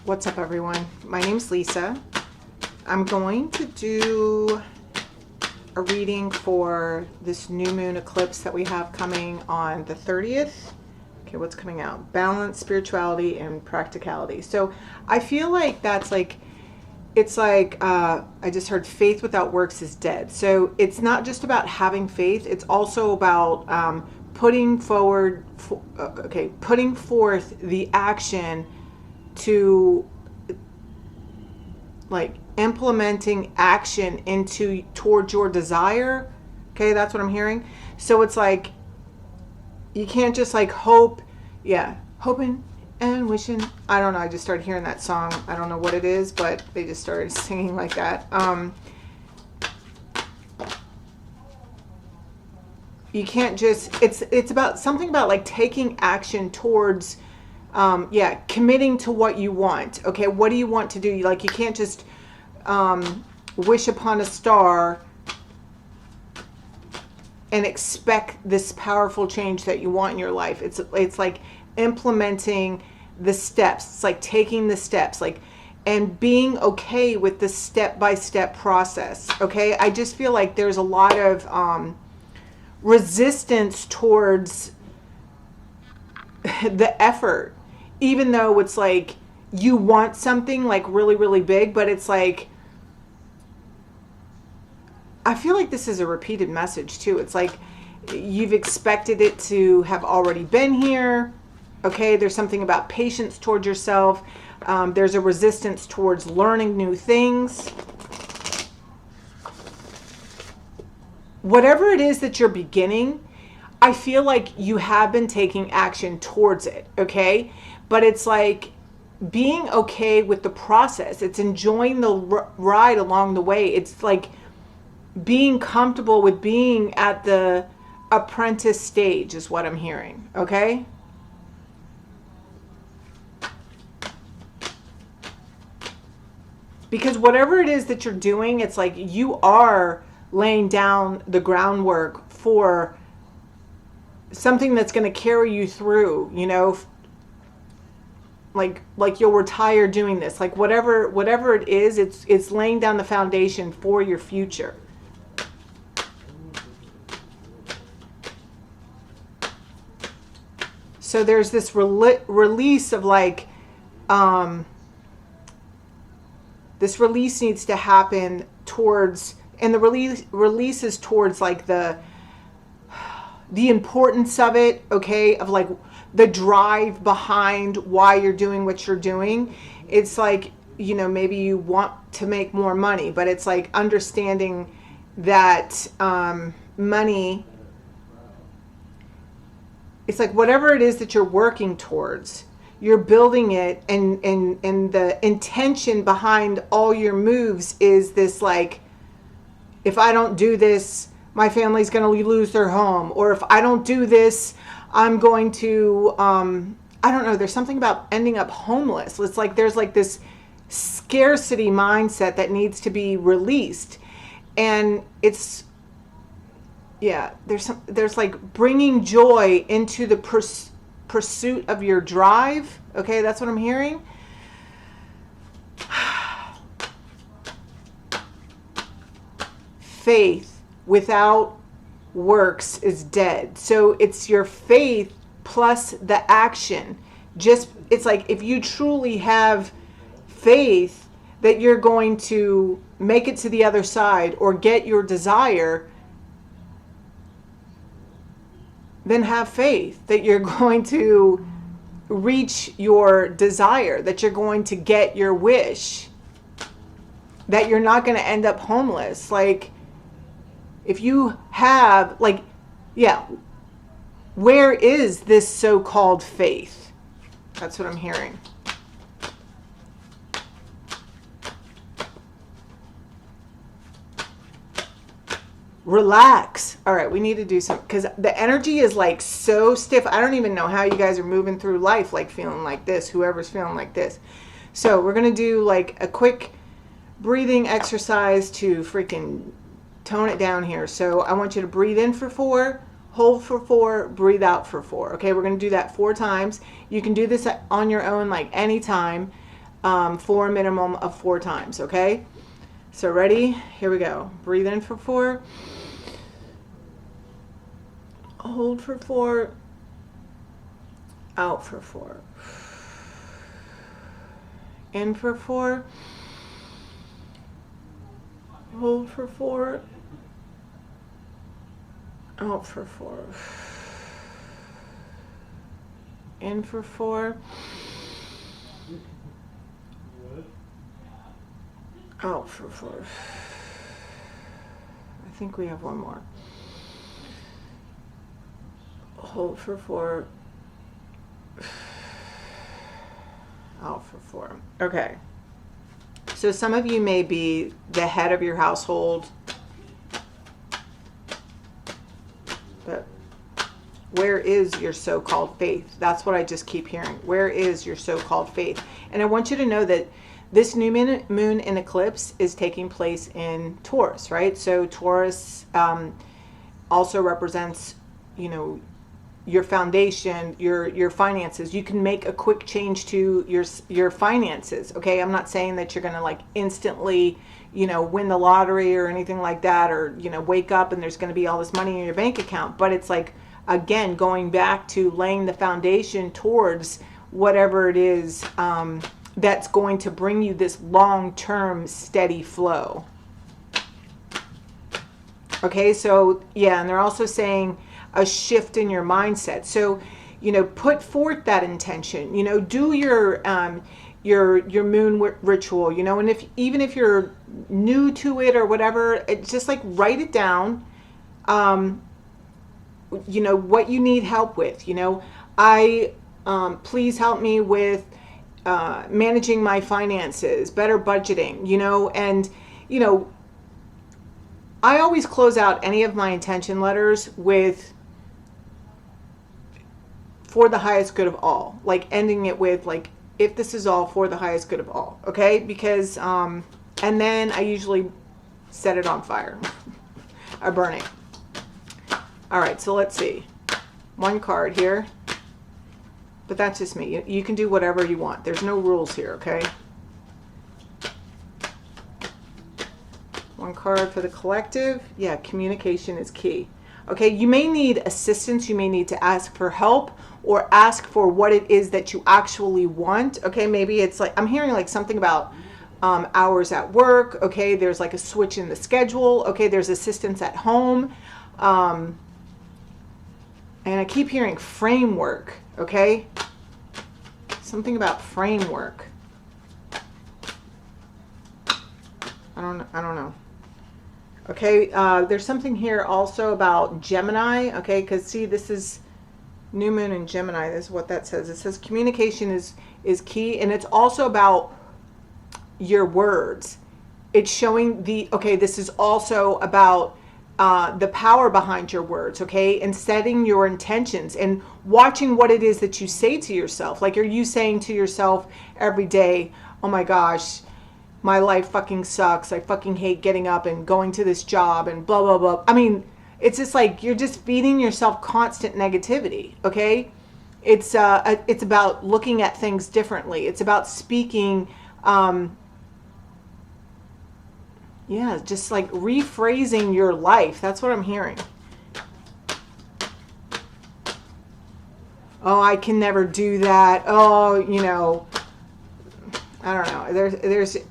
What's up, everyone? My name's Lisa. I'm going to do a reading for this new moon eclipse that we have coming on the 30th. Okay, what's coming out? Balance, spirituality, and practicality. So I feel like that's like, it's like, I just heard faith without works is dead. So it's not just about having faith. It's also about putting forth the action to like implementing action towards your desire. Okay, that's what I'm hearing. So it's like you can't just like hope, hoping and wishing. I don't know, I just started hearing that song. I don't know what it is, but they just started singing like that. You can't just, it's about something about like taking action towards committing to what you want. Okay, what do you want to do? Like, you can't just wish upon a star and expect this powerful change that you want in your life. It's like implementing the steps. It's like taking the steps, like, and being okay with the step-by-step process. Okay, I just feel like there's a lot of resistance towards the effort, even though it's like you want something like really, really big, but it's like, I feel like this is a repeated message too. It's like you've expected it to have already been here. Okay, there's something about patience towards yourself. There's a resistance towards learning new things. Whatever it is that you're beginning, I feel like you have been taking action towards it, okay? But it's like being okay with the process. It's enjoying the ride along the way. It's like being comfortable with being at the apprentice stage is what I'm hearing, okay? Because whatever it is that you're doing, it's like you are laying down the groundwork for something that's going to carry you through, you know, like you'll retire doing this, like whatever it is, it's laying down the foundation for your future. So there's this release of like, this release needs to happen towards, and the release is towards like the importance of it, okay, of like the drive behind why you're doing what you're doing. It's like, you know, maybe you want to make more money, but it's like understanding that money, it's like whatever it is that you're working towards, you're building it, and the intention behind all your moves is this, like, if I don't do this, my family's going to lose their home. Or if I don't do this, I'm going to, I don't know, there's something about ending up homeless. It's like there's like this scarcity mindset that needs to be released. And it's, there's like bringing joy into the pursuit of your drive. Okay, that's what I'm hearing. Faith without works is dead. So it's your faith plus the action. Just, it's like if you truly have faith that you're going to make it to the other side or get your desire, then have faith that you're going to reach your desire, that you're going to get your wish, that you're not going to end up homeless. Like, if you have, like, where is this so-called faith? That's what I'm hearing. Relax. All right, we need to do something, because the energy is like so stiff. I don't even know how you guys are moving through life like feeling like this, whoever's feeling like this. So we're going to do like a quick breathing exercise to freaking tone it down here. So I want you to breathe in for 4, hold for 4, breathe out for 4. Okay, we're going to do that 4 times. You can do this on your own, like anytime. for a minimum of 4 times, okay? So ready? Here we go. Breathe in for 4. Hold for 4. Out for 4. In for 4. Hold for 4. Out for 4. In for 4. Out for 4. I think we have one more. Hold for 4. Out for 4. Okay. So some of you may be the head of your household, but where is your so-called faith? That's what I just keep hearing. Where is your so-called faith? And I want you to know that this new moon in eclipse is taking place in Taurus, right? So Taurus also represents, you know, your foundation, your finances. You can make a quick change to your finances. Okay, I'm not saying that you're going to like instantly, you know, win the lottery or anything like that, or, you know, wake up and there's going to be all this money in your bank account. But it's like, again, going back to laying the foundation towards whatever it is that's going to bring you this long-term steady flow. Okay, so yeah, and they're also saying a shift in your mindset. So, you know, put forth that intention, you know, do your moon ritual, you know, and even if you're new to it or whatever, it's just like write it down, you know, what you need help with, you know, please help me with managing my finances, better budgeting, you know, and, you know, I always close out any of my intention letters with for the highest good of all, like ending it with like, if this is all for the highest good of all, okay? Because, and then I usually set it on fire. I burn it. All right, so let's see. One card here, but that's just me. You can do whatever you want. There's no rules here, okay? One card for the collective. Yeah, communication is key. Okay, you may need assistance. You may need to ask for help or ask for what it is that you actually want. Okay, maybe it's like, I'm hearing like something about hours at work. Okay, there's like a switch in the schedule. Okay, there's assistance at home. And I keep hearing framework. Okay, something about framework. I don't know. Okay, there's something here also about Gemini, okay, because see, this is new moon in Gemini. This is what that says. It says communication is key, and it's also about your words. It's showing this is also about the power behind your words, okay, and setting your intentions and watching what it is that you say to yourself. Like, are you saying to yourself every day, oh my gosh, my life fucking sucks. I fucking hate getting up and going to this job and blah, blah, blah. I mean, it's just like you're just feeding yourself constant negativity, okay? It's about looking at things differently. It's about speaking, just like rephrasing your life. That's what I'm hearing. Oh, I can never do that. Oh, you know, I don't know.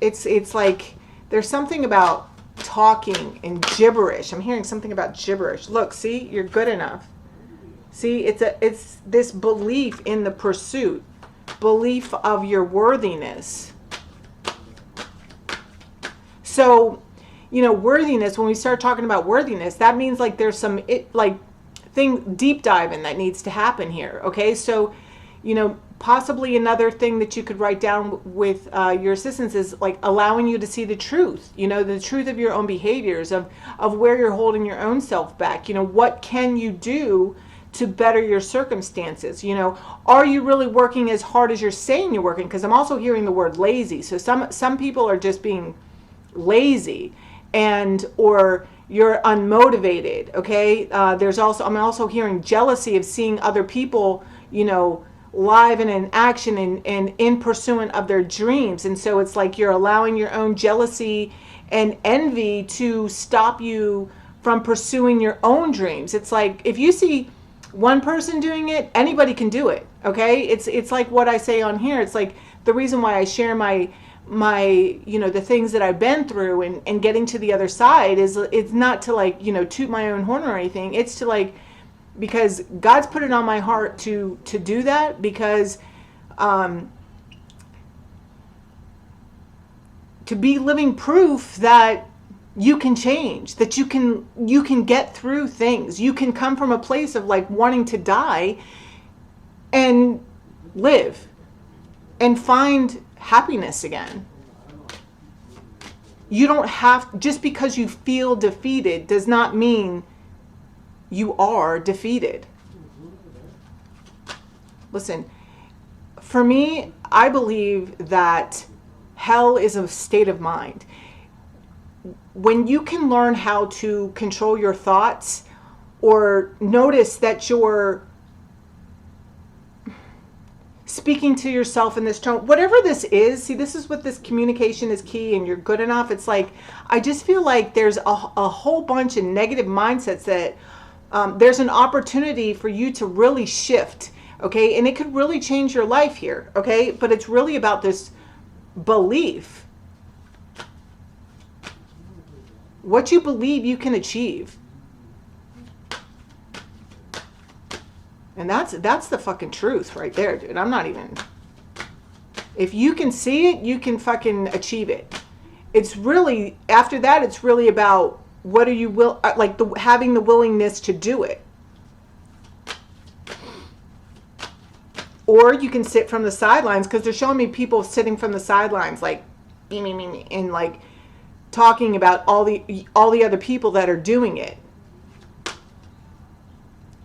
It's like there's something about talking and gibberish. I'm hearing something about gibberish. Look, see, you're good enough. See, it's this belief in the pursuit, belief of your worthiness. So, you know, worthiness, when we start talking about worthiness, that means like there's some deep diving that needs to happen here. Okay, so, you know, possibly another thing that you could write down with your assistants is like allowing you to see the truth, you know, the truth of your own behaviors, of where you're holding your own self back. You know, what can you do to better your circumstances? You know, are you really working as hard as you're saying you're working? Because I'm also hearing the word lazy. So some people are just being lazy, or you're unmotivated. Okay, I'm also hearing jealousy of seeing other people, you know, live and in action and in pursuit of their dreams. And so it's like you're allowing your own jealousy and envy to stop you from pursuing your own dreams. It's like if you see one person doing it, anybody can do it. Okay? It's like what I say on here. It's like the reason why I share my the things that I've been through and getting to the other side is it's not to like, toot my own horn or anything. It's to like, because God's put it on my heart to do that, because to be living proof that you can change, that you can get through things. You can come from a place of like wanting to die and live and find happiness again. You don't have, just because you feel defeated does not mean you are defeated. Listen, for me, I believe that hell is a state of mind. When you can learn how to control your thoughts, or notice that you're speaking to yourself in this tone, whatever this is, see, this is what this communication is key, and you're good enough. It's like, I just feel like there's a whole bunch of negative mindsets that there's an opportunity for you to really shift, okay? And it could really change your life here, okay? But it's really about this belief. What you believe you can achieve. And that's the fucking truth right there, dude. I'm not even... If you can see it, you can fucking achieve it. It's really, after that, it's really about what are you having the willingness to do it. Or you can sit from the sidelines, because they're showing me people sitting from the sidelines, like, and like talking about all the other people that are doing it.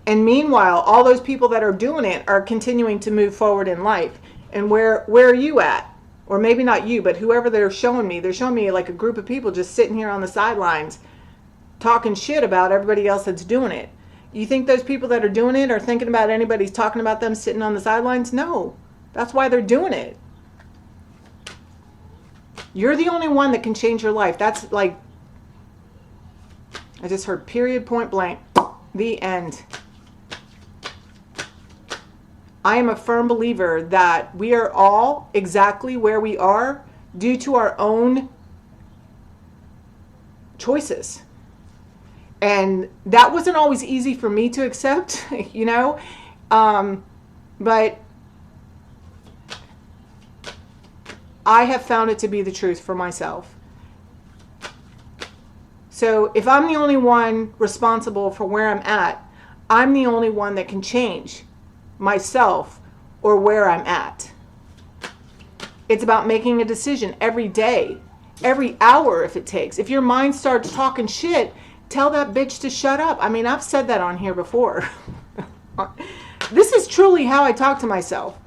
And meanwhile, all those people that are doing it are continuing to move forward in life. And where are you at? Or maybe not you, but whoever they're showing me like a group of people just sitting here on the sidelines talking shit about everybody else that's doing it. You think those people that are doing it are thinking about anybody's talking about them sitting on the sidelines? No. That's why they're doing it. You're the only one that can change your life. That's like, I just heard period, point blank, the end. I am a firm believer that we are all exactly where we are due to our own choices. And that wasn't always easy for me to accept, but I have found it to be the truth for myself. So if I'm the only one responsible for where I'm at, I'm the only one that can change myself or where I'm at. It's about making a decision every day, every hour if it takes. If your mind starts talking shit, tell that bitch to shut up. I mean, I've said that on here before. This is truly how I talk to myself.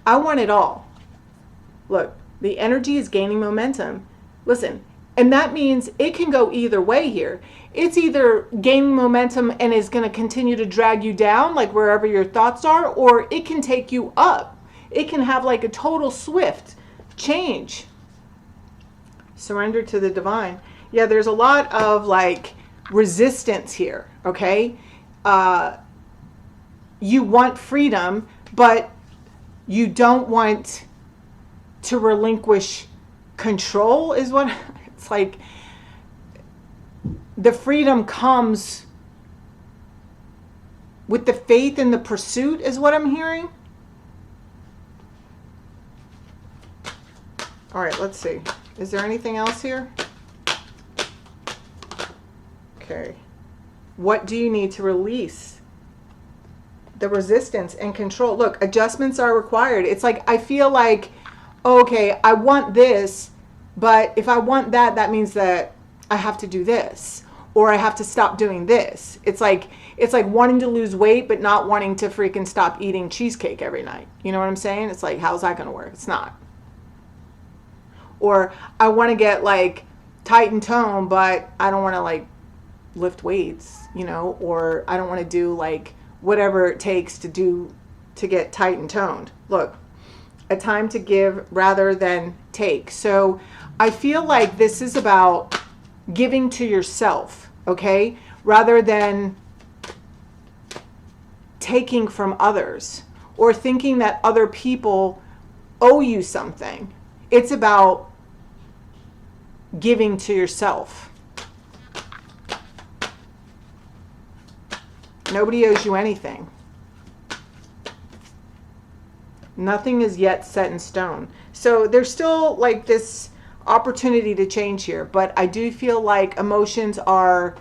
I want it all. Look, the energy is gaining momentum. Listen, and that means it can go either way here. It's either gaining momentum and is going to continue to drag you down, like wherever your thoughts are, or it can take you up. It can have like a total swift change. Surrender to the divine. Yeah, there's a lot of like resistance here, okay? You want freedom, but you don't want to relinquish control is what it's like. The freedom comes with the faith in the pursuit is what I'm hearing. All right, let's see. Is there anything else here? Okay. What do you need to release? The resistance and control. Look, adjustments are required. It's like, I feel like, okay, I want this, but if I want that, that means that I have to do this, or I have to stop doing this. It's like wanting to lose weight, but not wanting to freaking stop eating cheesecake every night. You know what I'm saying? It's like, how's that going to work? It's not. Or I want to get like tight and toned, but I don't want to like lift weights, or I don't want to do like whatever it takes to get tight and toned. Look, a time to give rather than take. So I feel like this is about giving to yourself, okay? Rather than taking from others or thinking that other people owe you something. It's about giving to yourself. Nobody owes you anything. Nothing is yet set in stone. So there's still like this opportunity to change here, but I do feel like emotions are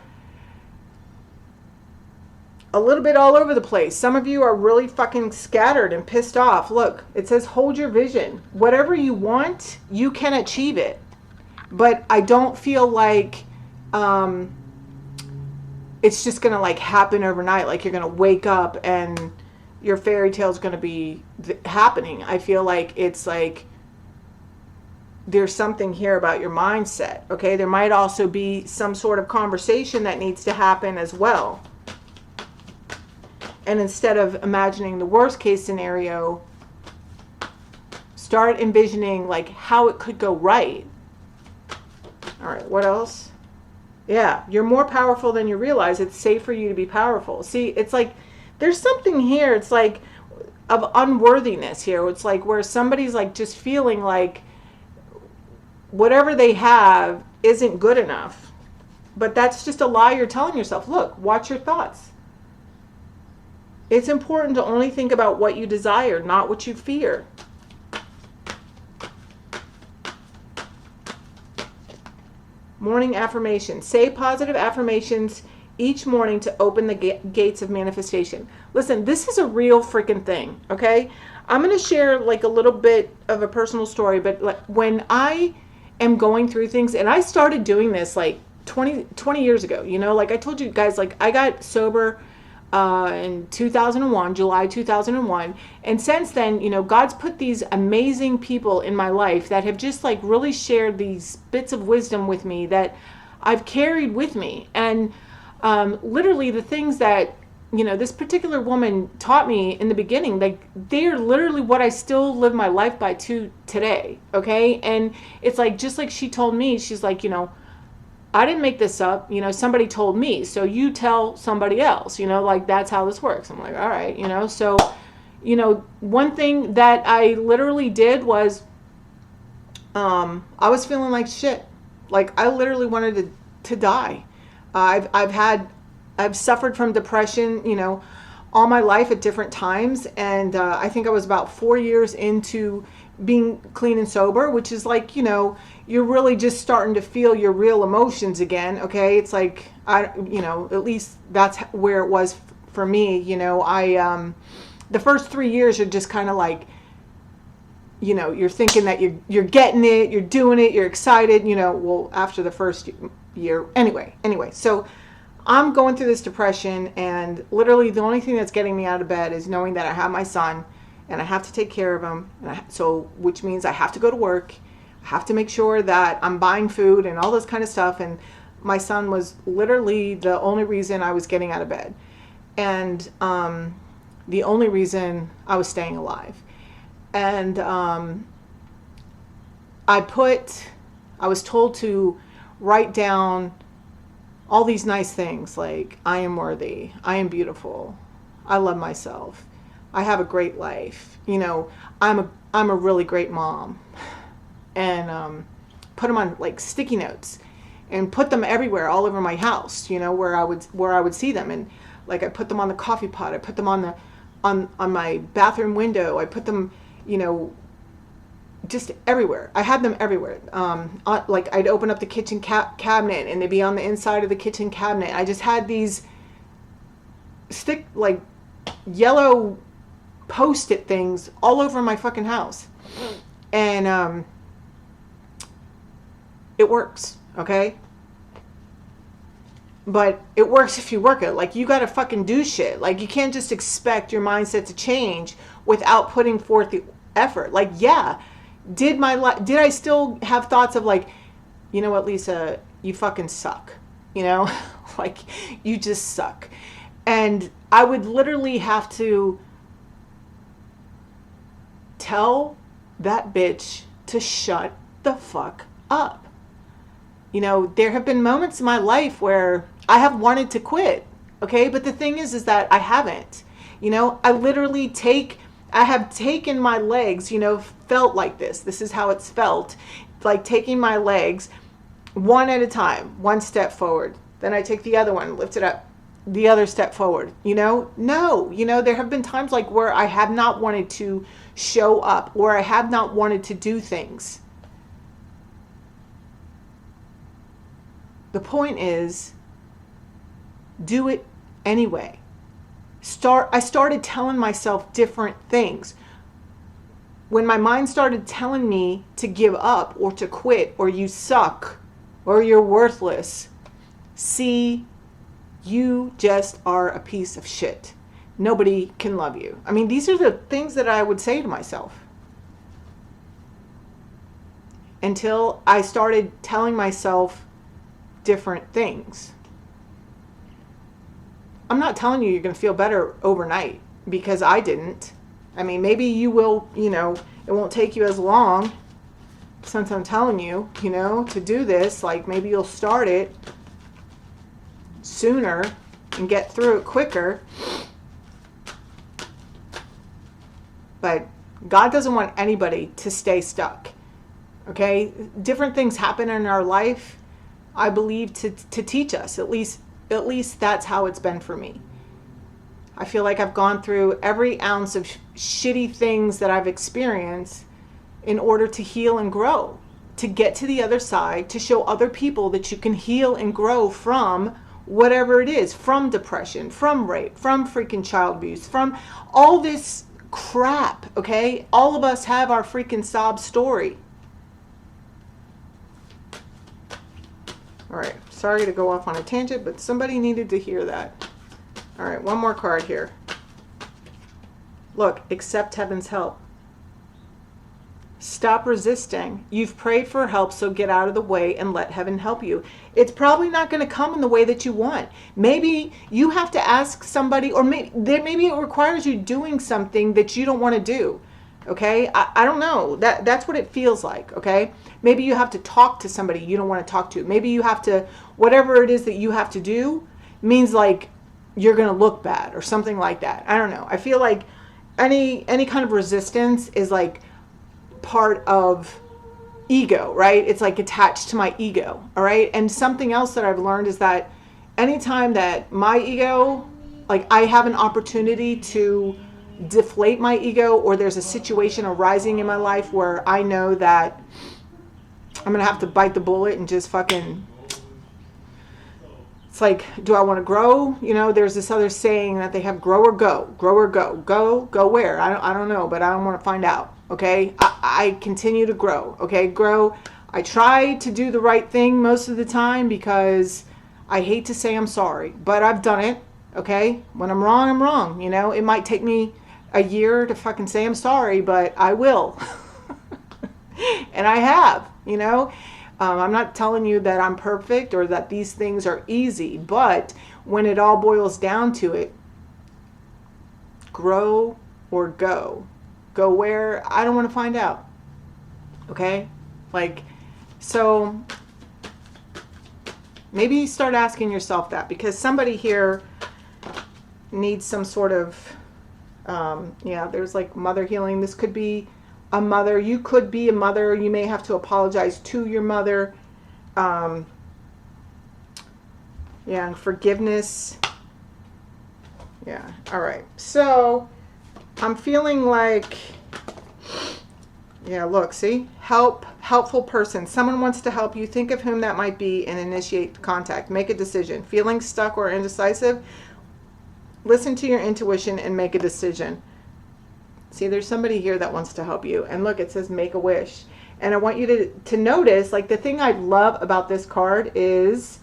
a little bit all over the place. Some of you are really fucking scattered and pissed off. Look, it says hold your vision. Whatever you want, you can achieve it. But I don't feel like it's just going to like happen overnight. Like you're going to wake up and your fairy tale is going to be happening. I feel like it's like there's something here about your mindset. Okay. There might also be some sort of conversation that needs to happen as well. And instead of imagining the worst case scenario, start envisioning like how it could go right. All right, what else? Yeah, you're more powerful than you realize. It's safe for you to be powerful. See, it's like there's something here. It's like of unworthiness here. It's like where somebody's like just feeling like whatever they have isn't good enough. But that's just a lie you're telling yourself. Look, watch your thoughts. It's important to only think about what you desire, not what you fear. Morning affirmation. Say positive affirmations each morning to open the gates of manifestation. Listen, this is a real freaking thing, okay? I'm going to share like a little bit of a personal story, but like when I am going through things, and I started doing this like 20 years ago, you know, like I told you guys, like I got sober in 2001, July 2001. And since then, you know, God's put these amazing people in my life that have just like really shared these bits of wisdom with me that I've carried with me. And literally the things that, you know, this particular woman taught me in the beginning, like they're literally what I still live my life by to today. Okay. And it's like, just like she told me, she's like, you know, I didn't make this up, you know, somebody told me, so you tell somebody else, you know, like that's how this works. I'm like, all right, you know, so, you know, one thing that I literally did was, I was feeling like shit. Like I literally wanted to die. I've suffered from depression, you know, all my life at different times. And, I think I was about 4 years into being clean and sober, which is like, you know, you're really just starting to feel your real emotions again. Okay. It's like, you know, at least that's where it was for me. You know, the first 3 years are just kind of like, you know, you're thinking that you're getting it, you're doing it, you're excited, you know, well, after the first year, anyway, so I'm going through this depression, and literally the only thing that's getting me out of bed is knowing that I have my son and I have to take care of him. So, which means I have to go to work. I have to make sure that I'm buying food and all this kind of stuff. And my son was literally the only reason I was getting out of bed. And the only reason I was staying alive. And I was told to write down all these nice things like, I am worthy, I am beautiful, I love myself, I have a great life, you know, I'm a really great mom. And put them on like sticky notes and put them everywhere, all over my house, you know, where I would see them. And like I put them on the coffee pot, I put them on my bathroom window, I put them, you know, just everywhere. I had them everywhere. Like I'd open up the kitchen cabinet and they'd be on the inside of the kitchen cabinet. I just had these like yellow Post-it things all over my fucking house. And it works, okay? But it works if you work it. Like you gotta fucking do shit. Like you can't just expect your mindset to change without putting forth the effort. Like, yeah, did I still have thoughts of like, you know what, Lisa, you fucking suck, you know? Like you just suck. And I would literally have to tell that bitch to shut the fuck up. You know, there have been moments in my life where I have wanted to quit, okay? But the thing is that I haven't. You know, I have taken my legs, you know, felt like this. This is how it's felt. Like taking my legs one at a time, one step forward. Then I take the other one, lift it up, the other step forward. You know, no, you know, there have been times like where I have not wanted to show up, or I have not wanted to do things. The point is, do it anyway. I started telling myself different things. When my mind started telling me to give up or to quit or you suck or you're worthless, see, you just are a piece of shit. Nobody can love you. I mean, these are the things that I would say to myself. Until I started telling myself different things. I'm not telling you you're going to feel better overnight, because I didn't. I mean, maybe you will, you know, it won't take you as long, since I'm telling you, you know, to do this. Like, maybe you'll start it sooner and get through it quicker. But God doesn't want anybody to stay stuck. Okay? Different things happen in our life, I believe, to teach us. At least that's how it's been for me. I feel like I've gone through every ounce of shitty things that I've experienced in order to heal and grow, to get to the other side, to show other people that you can heal and grow from whatever it is, from depression, from rape, from freaking child abuse, from all this crap, okay? All of us have our freaking sob story. All right, sorry to go off on a tangent, but somebody needed to hear that. All right, one more card here. Look, accept heaven's help. Stop resisting. You've prayed for help, so get out of the way and let heaven help you. It's probably not going to come in the way that you want. Maybe you have to ask somebody, or maybe it requires you doing something that you don't want to do. Okay? I don't know. That's what it feels like. Okay? Maybe you have to talk to somebody you don't want to talk to. Maybe you have to, whatever it is that you have to do means like you're going to look bad or something like that. I don't know. I feel like any kind of resistance is like part of ego, right? It's like attached to my ego, all right? And something else that I've learned is that anytime that my ego, like I have an opportunity to deflate my ego, or there's a situation arising in my life where I know that I'm going to have to bite the bullet and just fucking, it's like, do I want to grow? You know, there's this other saying that they have, grow or go, go where? I don't know, but I don't want to find out. Okay. I continue to grow. Okay. Grow. I try to do the right thing most of the time, because I hate to say I'm sorry, but I've done it. Okay. When I'm wrong, I'm wrong. You know, it might take me a year to fucking say I'm sorry, but I will. And I have, you know, I'm not telling you that I'm perfect or that these things are easy, but when it all boils down to it, grow or go. Go where? I don't want to find out. Okay? Like, so maybe start asking yourself that, because somebody here needs some sort of, there's like mother healing. This could be a mother. You could be a mother. You may have to apologize to your mother. And forgiveness. Yeah. All right. So I'm feeling like, look, see, helpful person. Someone wants to help you. Think of whom that might be and initiate contact. Make a decision. Feeling stuck or indecisive? Listen to your intuition and make a decision. See, there's somebody here that wants to help you. And look, it says make a wish. And I want you to notice, like, the thing I love about this card is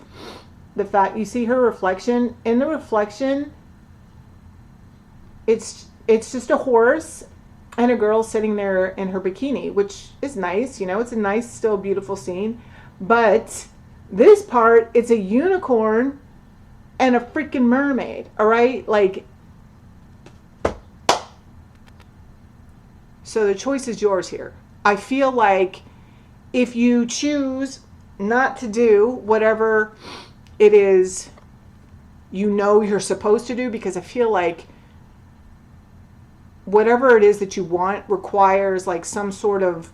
the fact you see her reflection. In the reflection, it's just a horse and a girl sitting there in her bikini, which is nice. You know, it's a nice, still beautiful scene. But this part, it's a unicorn and a freaking mermaid. All right, like, so the choice is yours here. I feel like if you choose not to do whatever it is you know you're supposed to do, because I feel like whatever it is that you want requires like some sort of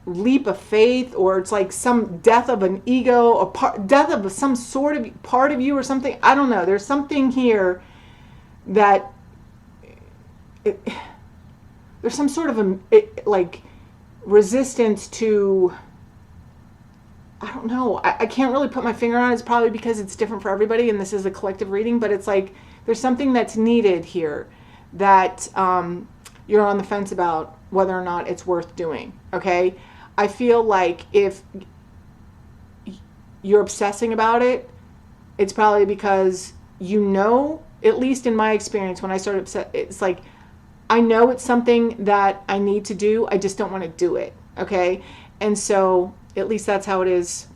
leap of faith, or it's like some death of an ego, death of some sort of part of you or something. I don't know. There's something here that there's some sort of like resistance to, I don't know. I can't really put my finger on it. It's probably because it's different for everybody and this is a collective reading, but it's like there's something that's needed here that you're on the fence about whether or not it's worth doing. Okay? I feel like if you're obsessing about it, it's probably because you know, at least in my experience, when I started upset, it's like, I know it's something that I need to do. I just don't want to do it. Okay? And so at least that's how it is.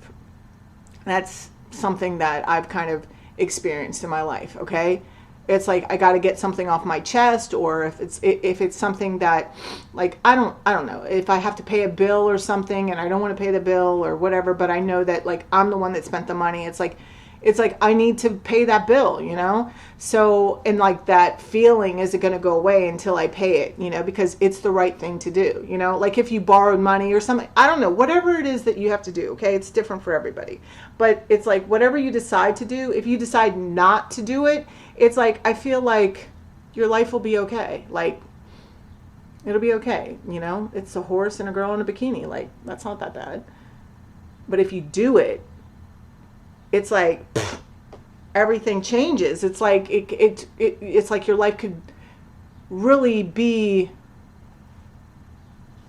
That's something that I've kind of experienced in my life. Okay? It's like I got to get something off my chest, or if it's something that, like, I don't know, if I have to pay a bill or something and I don't want to pay the bill or whatever, but I know that like I'm the one that spent the money. It's like I need to pay that bill, you know? So, and like that feeling isn't going to go away until I pay it, you know, because it's the right thing to do, you know? Like if you borrowed money or something, I don't know, whatever it is that you have to do, okay? It's different for everybody. But it's like whatever you decide to do, if you decide not to do it, it's like I feel like your life will be okay. Like it'll be okay, you know? It's a horse and a girl in a bikini. Like that's not that bad. But if you do it, it's like everything changes. It's like it's like your life could really be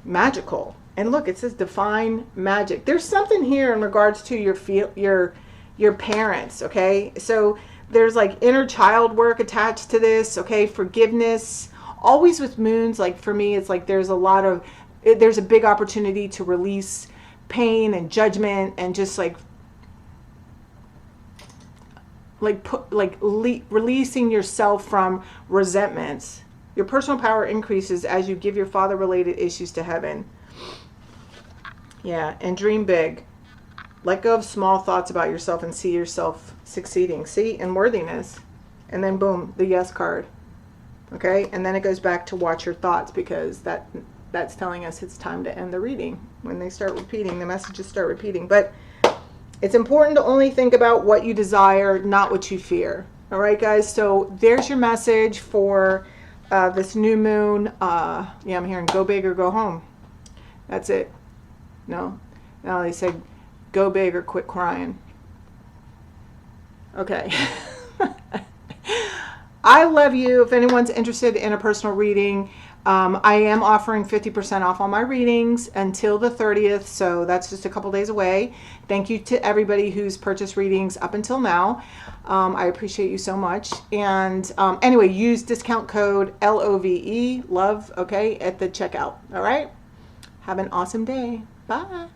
magical. And look, it says define magic. There's something here in regards to your parents, okay? So there's like inner child work attached to this, okay? Forgiveness. Always with moons, like for me, it's like there's a big opportunity to release pain and judgment and just releasing yourself from resentments. Your personal power increases as you give your father-related issues to heaven. Yeah, and dream big. Let go of small thoughts about yourself and see yourself succeeding. See, and worthiness. And then boom, the yes card. Okay, and then it goes back to watch your thoughts, because that's telling us it's time to end the reading. When they start repeating, the messages start repeating. But it's important to only think about what you desire, not what you fear. All right, guys? So there's your message for this new moon. Yeah, I'm hearing go big or go home. That's it. No, they said go big or quit crying. Okay. I love you. If anyone's interested in a personal reading, I am offering 50% off on my readings until the 30th, so that's just a couple days away. Thank you to everybody who's purchased readings up until now. I appreciate you so much. And anyway, use discount code LOVE, love, okay, at the checkout. All right? Have an awesome day. Bye.